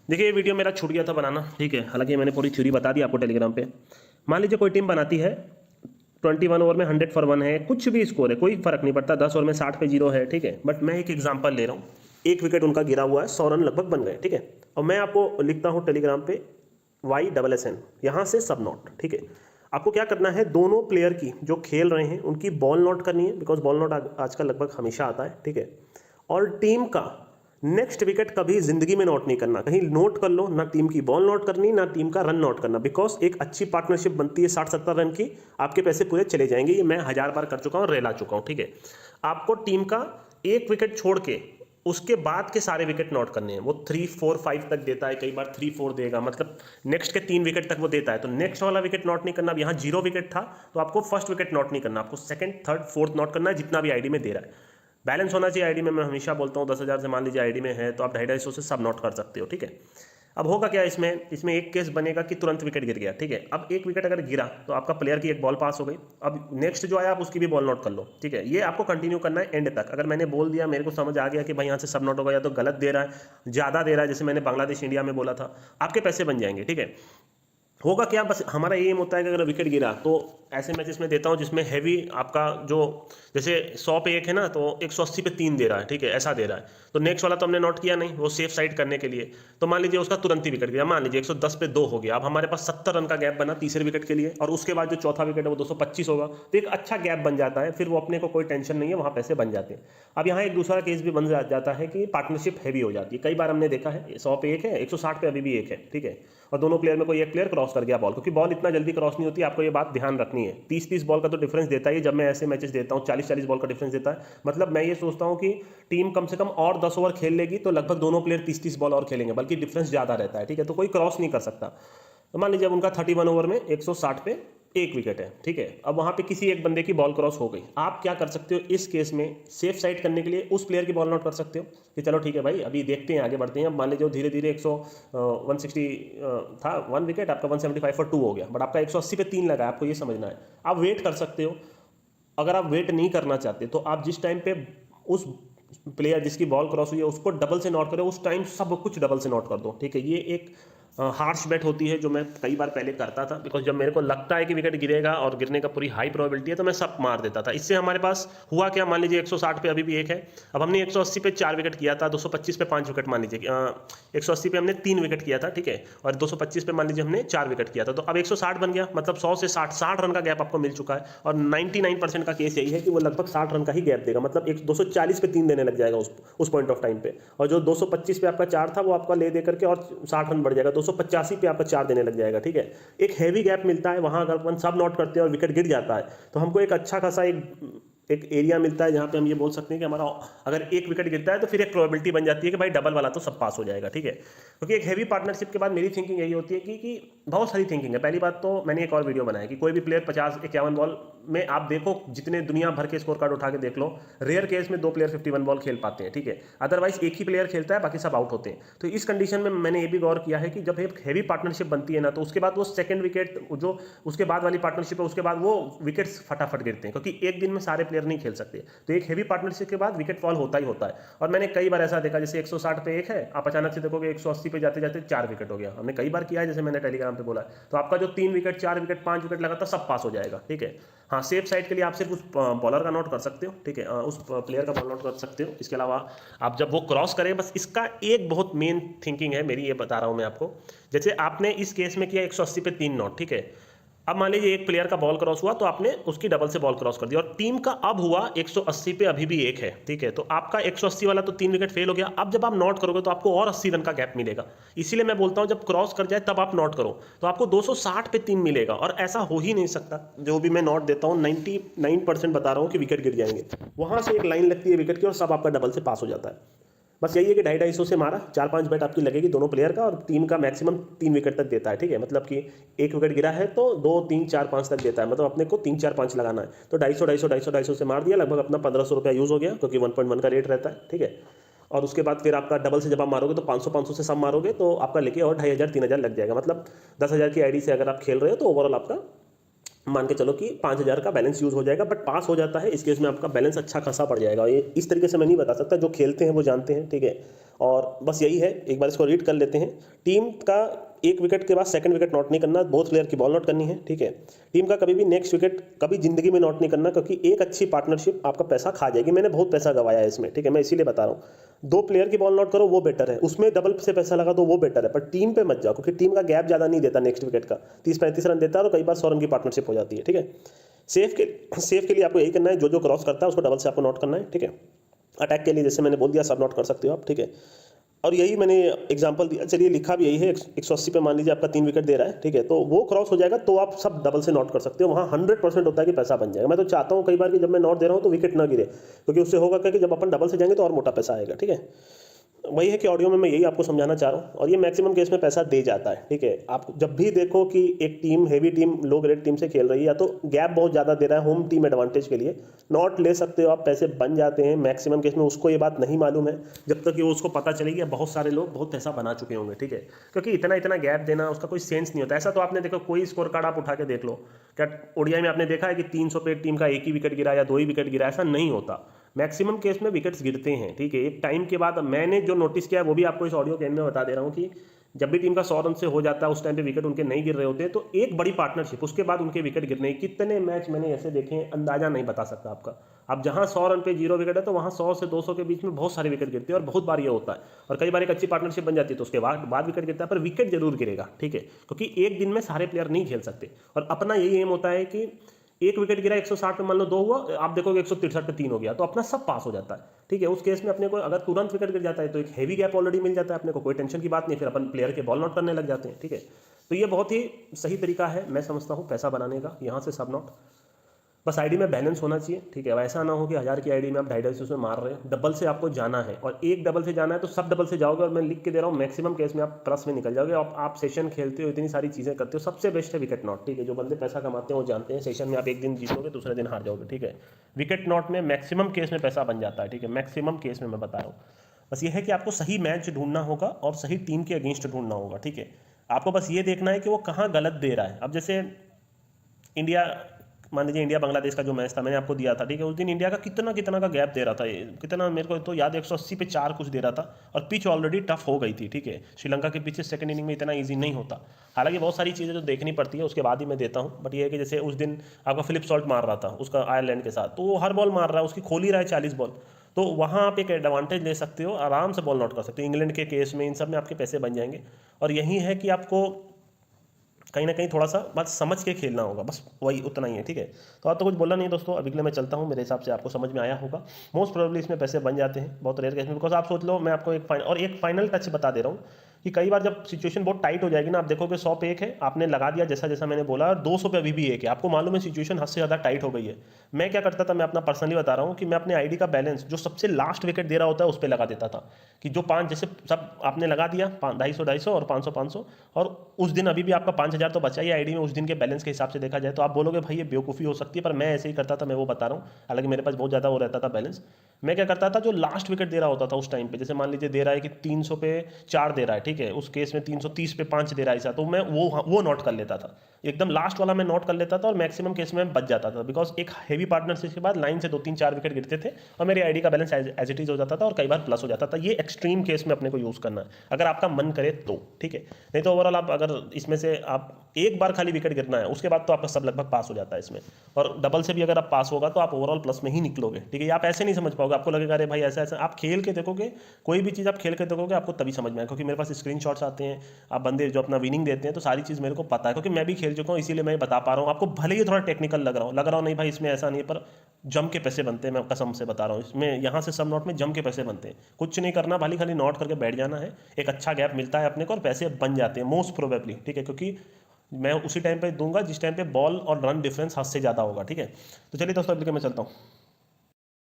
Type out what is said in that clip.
देखिए ये वीडियो मेरा छूट गया था बनाना, ठीक है। हालांकि मैंने पूरी थ्योरी बता दी आपको टेलीग्राम पे। मान लीजिए कोई टीम बनाती है 21 ओवर में 100 फॉर 1 है, कुछ भी स्कोर है, कोई फर्क नहीं पड़ता, 10 ओवर में 60 पे 0 है, ठीक है। बट मैं एक एग्जांपल ले रहा हूँ, एक विकेट उनका गिरा हुआ है, 100 रन लगभग बन गए, ठीक है। और मैं आपको लिखता हूँ टेलीग्राम पे YSSN, यहाँ से सब नोट, ठीक है। आपको क्या करना है, दोनों प्लेयर की जो खेल रहे हैं उनकी बॉल नोट करनी है, बिकॉज बॉल नोट आजकल लगभग हमेशा आता है, ठीक है। और टीम का नेक्स्ट विकेट कभी जिंदगी में नोट नहीं करना, कहीं नोट कर लो ना, टीम की बॉल नोट करनी ना टीम का रन नोट करना, बिकॉज एक अच्छी पार्टनरशिप बनती है 60-70 रन की, आपके पैसे पूरे चले जाएंगे। ये मैं 1000 बार कर चुका हूँ, रेला चुका हूँ, ठीक है। आपको टीम का एक विकेट छोड़ के उसके बाद के सारे विकेट नोट करने हैं। वो 3, 4, 5 तक देता है, कई बार 3, 4 देगा, मतलब नेक्स्ट के 3 विकेट तक वो देता है, तो नेक्स्ट वाला विकेट नोट नहीं करना। अब यहाँ 0 विकेट था तो आपको फर्स्ट विकेट नोट नहीं करना, आपको सेकंड, थर्ड, फोर्थ नोट करना है, जितना भी आईडी में दे रहा है। बैलेंस होना चाहिए आईडी में, मैं हमेशा बोलता हूँ 10,000 से मान लीजिए आईडी में है तो आप 250 से सब नोट कर सकते हो, ठीक है। अब होगा क्या, इसमें एक केस बनेगा कि तुरंत विकेट गिर गया, ठीक है। अब एक विकेट अगर गिरा तो आपका प्लेयर की एक बॉल पास हो गई, अब नेक्स्ट जो आया आप उसकी भी बॉल नोट कर लो, ठीक है। ये आपको कंटिन्यू करना है एंड तक। अगर मैंने बोल दिया, मेरे को समझ आ गया कि भाई यहाँ से सब नोट होगा, या तो गलत दे रहा है, ज़्यादा दे रहा है, जैसे मैंने बांग्लादेश इंडिया में बोला था, आपके पैसे बन जाएंगे, ठीक है। होगा क्या, बस हमारा ये एम होता है कि अगर विकेट गिरा तो ऐसे मैचेस में देता हूँ जिसमें हैवी आपका जो, जैसे 100 पे 1 है ना, तो 180 पे 3 दे रहा है, ठीक है, ऐसा दे रहा है। तो नेक्स्ट वाला तो हमने नोट किया नहीं, वो सेफ साइड करने के लिए। तो मान लीजिए उसका तुरंत ही विकेट गिरा, मान लीजिए 110 पे 2 हो गया, अब हमारे पास 70 रन का गैप बना तीसरे विकेट के लिए, और उसके बाद जो चौथा विकेट है वो 225 होगा, तो एक अच्छा गैप बन जाता है, फिर वो अपने को कोई टेंशन नहीं है, वहाँ पैसे बन जाते हैं। अब यहाँ एक दूसरा केस भी बन जाता है कि पार्टनरशिप हैवी हो जाती है। कई बार हमने देखा है 100 पे 1 है, 160 पे अभी भी 1 है, ठीक है, और दोनों प्लेयर में कोई एक प्लेयर क्रॉस कर गया बॉल, क्योंकि बॉल इतना जल्दी क्रॉस नहीं होती, आपको ये बात ध्यान रखनी है। 30-30 बॉल का तो डिफरेंस देता है, जब मैं ऐसे मैचेस देता हूँ 40-40 बॉल का डिफरेंस देता है। मतलब मैं ये सोचता हूँ कि टीम कम से कम और 10 ओवर खेल लेगी तो लगभग दोनों प्लेयर 30-30 बॉल और खेलेंगे, बल्कि डिफरेंस ज़्यादा रहता है, ठीक है। तो कोई क्रॉस नहीं कर सकता। तो मान लीजिए अब उनका 31 ओवर में 160 पे 1 विकेट है, ठीक है। अब वहां पे किसी एक बंदे की बॉल क्रॉस हो गई, आप क्या कर सकते हो इस केस में, सेफ साइड करने के लिए उस प्लेयर की बॉल नोट कर सकते हो कि चलो ठीक है भाई, अभी देखते हैं, आगे बढ़ते हैं। अब मान लीजिए धीरे धीरे 160 था, 1 विकेट आपका 175 for 2 हो गया, बट आपका 180 पे 3 लगा है, आपको ये समझना है। आप वेट कर सकते हो। अगर आप वेट नहीं करना चाहते तो आप जिस टाइम पे उस प्लेयर जिसकी बॉल क्रॉस हुई है उसको डबल से नोट करो, उस टाइम सब कुछ डबल से नोट कर दो, ठीक है। ये एक हार्श बेट होती है जो मैं कई बार पहले करता था, बिकॉज जब मेरे को लगता है कि विकेट गिरेगा और गिरने का पूरी हाई प्रोबेबिलिटी है तो मैं सब मार देता था। इससे हमारे पास हुआ क्या, मान लीजिए 160 पे अभी भी 1 है, अब हमने 180 पे 4 विकेट किया था, 225 पे 5 विकेट, मान लीजिए 180 पे हमने 3 विकेट किया था, ठीक है, और 225 पे मान लीजिए हमने 4 विकेट किया था, तो अब 160 बन गया, मतलब 100 से 60 रन का गैप आपको मिल चुका है। और 99% का केस यही है कि वो लगभग 60 रन का ही गैप देगा, मतलब 240 पे 3 देने लग जाएगा उस पॉइंट ऑफ टाइम पे। और जो 225 पे आपका 4 था वो आपका ले दे करके और 60 रन बढ़ जाएगा, 285 पे आपका 4 देने लग जाएगा, ठीक है। एक हैवी गैप मिलता है वहां, अगर अपन सब नोट करते हैं और विकेट गिर जाता है तो हमको एक अच्छा खासा एक एरिया मिलता है जहां पे हम ये बोल सकते हैं कि हमारा अगर एक विकेट गिरता है तो फिर एक प्रोबेबिलिटी बन जाती है कि भाई डबल वाला तो सब पास हो जाएगा, ठीक है। क्योंकि एक हैवी पार्टनरशिप के बाद मेरी थिंकिंग यही होती है कि बहुत सारी थिंकिंग है। पहली बात तो मैंने एक और वीडियो बनाया कि कोई भी प्लेयर 50-51 बॉल में, आप देखो जितने दुनिया भर के स्कोर कार्ड उठा के देख लो, रेयर केस में 2 प्लेयर 51 बॉल खेल पाते हैं, ठीक है। अदरवाइज एक ही प्लेयर खेलता है, बाकी सब आउट होते हैं। तो इस कंडीशन में मैंने ये भी गौर किया है कि जब एक हैवी पार्टनरशिप बनती है ना, तो उसके बाद वो सेकंड विकेट जो उसके बाद वाली पार्टनरशिप है उसके बाद वो विकेट्स फटाफट गिरते हैं, क्योंकि एक दिन में सारे प्लेयर नहीं खेल सकते। तो एक हैवी पार्टनरशिप के बाद विकेट फॉल होता ही होता है। और मैंने कई बार ऐसा देखा, जैसे 160 पे 1 है, आप अचानक से देखोगे 180 पे जाते जाते 4 विकेट हो गया। हमने कई बार किया है, जैसे मैंने टेलीग्राम पे बोला है। तो आपका जो 3 विकेट, 4 विकेट, 5 विकेट लगातार सब पास हो जाएगा, ठीक है। हाँ, सेफ साइड के लिए आप सिर्फ उस बॉलर का नोट कर सकते हो, ठीक है, उस प्लेयर का बॉल नोट कर सकते हो। इसके अलावा आप जब वो क्रॉस करें, बस इसका एक बहुत मेन थिंकिंग है मेरी, ये बता रहा हूं मैं आपको। जैसे आपने इस केस में किया 180 पे 3 नोट, ठीक है। अब मान लीजिए एक प्लेयर का बॉल क्रॉस हुआ तो आपने उसकी डबल से बॉल क्रॉस कर दिया, और टीम का अब हुआ 180 पे अभी भी 1 है, ठीक है। तो आपका 180 वाला तो 3 विकेट फेल हो गया। अब जब आप नोट करोगे तो आपको और 80 रन का गैप मिलेगा। इसीलिए मैं बोलता हूं जब क्रॉस कर जाए तब आप नोट करो, तो आपको 260 पे 3 मिलेगा, और ऐसा हो ही नहीं सकता। जो भी मैं नोट देता हूं 99% बता रहा हूं कि विकेट गिर जाएंगे। वहां से एक लाइन लगती है विकेट की और सब आपका डबल से पास हो जाता है। बस यही है कि 250 से मारा, 4-5 बैट आपकी लगेगी दोनों प्लेयर का, और टीम का मैक्सिमम 3 विकेट तक देता है, ठीक है। मतलब कि एक विकेट गिरा है तो 2, 3, 4, 5 तक देता है, मतलब अपने को 3, 4, 5 लगाना है। तो 250 से मार दिया, लगभग अपना 1500 रुपया यूज हो गया, क्योंकि 1.1 का रेट रहता है, ठीक है। और उसके बाद फिर आपका डबल से जब आप मारोगे तो 500 से सब मारोगे तो आपका लेके और 2500 3,000 लग जाएगा। मतलब 10,000 की आईडी से अगर आप खेल रहे हो तो ओवरऑल आपका मान के चलो कि 5,000 का बैलेंस यूज़ हो जाएगा, बट पास हो जाता है, इस केस में आपका बैलेंस अच्छा खासा पड़ जाएगा। ये इस तरीके से मैं नहीं बता सकता, जो खेलते हैं वो जानते हैं, ठीक है। और बस यही है, एक बार इसको रीड कर लेते हैं। टीम का एक विकेट के बाद सेकंड विकेट नॉट नहीं करना, बोथ प्लेयर की बॉल नॉट करनी है, ठीक है। टीम का कभी भी नेक्स्ट विकेट कभी जिंदगी में नॉट नहीं करना, क्योंकि एक अच्छी पार्टनरशिप आपका पैसा खा जाएगी। मैंने बहुत पैसा गवाया है इसमें, ठीक है, मैं इसीलिए बता रहा हूँ। 2 प्लेयर की बॉल नॉट करो वो बेटर है, उसमें डबल से पैसा लगा तो वो बेटर है, पर टीम पे मत जाओ, क्योंकि टीम का गैप ज़्यादा नहीं देता नेक्स्ट विकेट का। 30-35 रन देता है और कई बार 100 रन की पार्टनरशिप हो जाती है, ठीक है। सेफ के लिए आपको यही करना है, जो क्रॉस करता है उसको डबल से आपको नोट करना है, ठीक है। अटैक के लिए जैसे मैंने बोल दिया सब नोट कर सकते हो आप, ठीक है। और यही मैंने एग्जांपल दिया, चलिए लिखा भी यही है। 180 पे मान लीजिए आपका 3 विकेट दे रहा है, ठीक है, तो वो क्रॉस हो जाएगा तो आप सब डबल से नोट कर सकते हो। वहाँ 100% होता है कि पैसा बन जाएगा। मैं तो चाहता हूँ कई बार कि जब मैं नोट दे रहा हूँ तो विकेट ना गिरे, क्योंकि उससे होगा क्या कि जब अपन डबल से जाएंगे तो और मोटा पैसा आएगा, ठीक है। वही है कि ऑडियो में मैं यही आपको समझाना चाह रहा हूँ, और ये मैक्सिमम केस में पैसा दे जाता है, ठीक है। आप जब भी देखो कि एक team heavy team low grade team से खेल रही है, या तो गैप बहुत ज़्यादा दे रहा है होम टीम एडवांटेज के लिए, नॉट ले सकते हो आप, पैसे बन जाते हैं मैक्सिमम केस में। उसको ये बात नहीं मालूम है, जब तक कि वो उसको पता चलेगी। बहुत सारे लोग बहुत पैसा बना चुके होंगे, ठीक है, क्योंकि इतना इतना गैप देना उसका कोई सेंस नहीं होता। ऐसा तो आपने देखो, कोई स्कोर कार्ड आप उठा के देख लो, क्या ओडीआई में आपने देखा है कि 300 पे टीम का एक ही विकेट गिरा या 2 ही विकेट गिरा? ऐसा नहीं होता, मैक्सिमम केस में विकेट्स गिरते हैं, ठीक है। एक टाइम के बाद मैंने जो नोटिस किया है वो भी आपको इस ऑडियो के एंड में बता दे रहा हूँ कि जब भी टीम का 100 रन से हो जाता है उस टाइम पे विकेट उनके नहीं गिर रहे होते हैं, तो एक बड़ी पार्टनरशिप उसके बाद उनके विकेट गिरने। कितने मैच मैंने ऐसे देखे हैं, अंदाजा नहीं बता सकता आपका। अब जहां 100 रन पे 0 विकेट है तो वहां 100 से 200 के बीच में बहुत सारे विकेट गिरते हैं, और बहुत बार ये होता है। और कई बार एक अच्छी पार्टनरशिप बन जाती है तो उसके बाद विकेट गिरता है, पर विकेट जरूर गिरेगा, ठीक है, क्योंकि एक दिन में सारे प्लेयर नहीं खेल सकते। और अपना यही एम होता है कि एक विकेट गिरा 160 पे, मान लो 2 हुआ, आप देखोगे 163 पे 3 हो गया, तो अपना सब पास हो जाता है, ठीक है। उस केस में अपने को अगर तुरंत विकेट गिर जाता है तो एक हैवी गैप ऑलरेडी मिल जाता है अपने को, कोई टेंशन की बात नहीं, फिर अपन प्लेयर के बॉल नॉट करने लग जाते हैं, ठीक है। तो ये बहुत ही सही तरीका है, मैं समझता हूँ, पैसा बनाने का, यहाँ से सब नॉट। बस आईडी में बैलेंस होना चाहिए, ठीक है। अब ऐसा ना हो कि 1000 की आईडी में आप 250 उसमें मार रहे हैं। डबल से आपको जाना है, और एक डबल से जाना है तो सब डबल से जाओगे, और मैं लिख के दे रहा हूँ मैक्सिमम केस में आप प्लस में निकल जाओगे। आप सेशन खेलते हो, इतनी सारी चीज़ें करते हो, सबसे बेस्ट है विकेट नॉट, ठीक है। जो बंदे पैसा कमाते हैं वो जानते हैं, सेशन में आप एक दिन जीतोगे दूसरे दिन हार जाओगे, ठीक है। विकेट नॉट में मैक्सिमम केस में पैसा बन जाता है, ठीक है, मैक्सिमम केस में मैं बता रहा हूँ। बस ये है कि आपको सही मैच ढूंढना होगा और सही टीम के अगेंस्ट ढूंढना होगा, ठीक है। आपको बस ये देखना है कि वो कहाँ गलत दे रहा है। अब जैसे इंडिया, मान लीजिए इंडिया बांग्लादेश का जो मैच था मैंने आपको दिया था, ठीक है, उस दिन इंडिया का कितना का गैप दे रहा था, कितना मेरे को तो याद है 180 पे 4 कुछ दे रहा था, और पिच ऑलरेडी टफ हो गई थी, ठीक है। श्रीलंका के पीछे सेकंड इनिंग में इतना ईजी नहीं होता। हालांकि बहुत सारी चीज़ें जो देखनी पड़ती है उसके बाद ही मैं देता हूँ, बट ये है कि जैसे उस दिन आपका फिलिप सॉल्ट मार रहा था उसका आयरलैंड के साथ, तो वो हर बॉल मार रहा है, उसकी खोल ही रहा है 40 बॉल, तो वहाँ आप एक एडवांटेज ले सकते हो, आराम से बॉल नॉट कर सकते हो। इंग्लैंड के केस में इन सब में आपके पैसे बन जाएंगे। और यही है कि आपको कहीं ना कहीं थोड़ा सा बात समझ के खेलना होगा, बस वही उतना ही है, ठीक है। तो आप तो कुछ बोला नहीं दोस्तों, अभी के लिए मैं चलता हूँ। मेरे हिसाब से आपको समझ में आया होगा। मोस्ट प्रोबेबली इसमें पैसे बन जाते हैं, बहुत रेयर केस में, बिकॉज आप सोच लो, मैं आपको एक फाइनल टच बता दे रहा हूँ कि कई बार जब सिचुएशन बहुत टाइट हो जाएगी ना, आप देखोगे 100 पे 1 है, आपने लगा दिया जैसा जैसा मैंने बोला, और 200 पे अभी भी 1 है, आपको मालूम है सिचुएशन हद से ज़्यादा टाइट हो गई है। मैं क्या करता था, मैं अपना पर्सनली बता रहा हूँ कि मैं अपने आईडी का बैलेंस जो सबसे लास्ट विकेट दे रहा होता है उस पर लगा देता था, कि जो 5 जैसे सब आपने लगा दिया 250 और 500, और उस दिन अभी भी आपका 5000 तो बचा ही आईडी में उस दिन के बैलेंस के हिसाब से देखा जाए। तो आप बोलोगे भाई ये बेवकूफ़ी हो सकती है, पर मैं ऐसे ही करता था, मैं वो बता रहा हूँ। हालांकि मेरे पास बहुत ज़्यादा वो रहता था बैलेंस। मैं क्या करता था, जो लास्ट विकेट दे रहा होता था उस टाइम पे, जैसे मान लीजिए दे रहा है कि 300 पे 4 दे रहा है, ठीक है, उस केस में 330 पे 5 दे रहा है ऐसा, तो मैं वो नोट कर लेता था, एकदम लास्ट वाला मैं नोट कर लेता था, और मैक्सिमम केस में बच जाता था, बिकॉज एक हैवी पार्टनरशिप के बाद लाइन से 2-3-4 विकेट गिरते थे, और मेरी आईडी का बैलेंस एज इट इज हो जाता था, और कई बार प्लस हो जाता था। ये एक्सट्रीम केस में अपने को यूज़ करना है, अगर आपका मन करे तो, ठीक है। नहीं तो ओवरऑल आप अगर इसमें से आप एक बार खाली विकेट गिरना है, उसके बाद तो आपका सब लगभग पास हो जाता है इसमें। और डबल से भी अगर आप पास होगा तो आप ओवरऑल प्लस में ही निकलोगे, ठीक है। आप ऐसे नहीं समझ पाओगे, आपको लगेगा अरे भाई ऐसा ऐसा। आप खेल के देखोगे, कोई भी चीज़ आप खेल के देखोगे, आपको तभी समझ में आए, क्योंकि मेरे पास स्क्रीनशॉट्स आते हैं, आप बंदे जो अपना विनिंग देते हैं, तो सारी चीज़ मेरे को पता है, क्योंकि मैं भी खेल चुका हूँ, इसीलिए मैं बता पा रहा हूँ आपको। भले ही थोड़ा टेक्निकल लग रहा हो नहीं भाई, इसमें ऐसा नहीं है, पर जम के पैसे बनते हैं, मैं कसम से बता रहा हूँ। इसमें यहाँ से सब नोट में जम के पैसे बनते हैं, कुछ नहीं करना, खाली नोट करके बैठ जाना है, एक अच्छा गैप मिलता है अपने को, और पैसे बन जाते हैं मोस्ट प्रोबेबली, ठीक है। क्योंकि मैं उसी टाइम पे दूंगा जिस टाइम पे बॉल और रन डिफरेंस हद से ज़्यादा होगा, ठीक है। तो चलिए दोस्तों, अभी मैं चलता हूँ।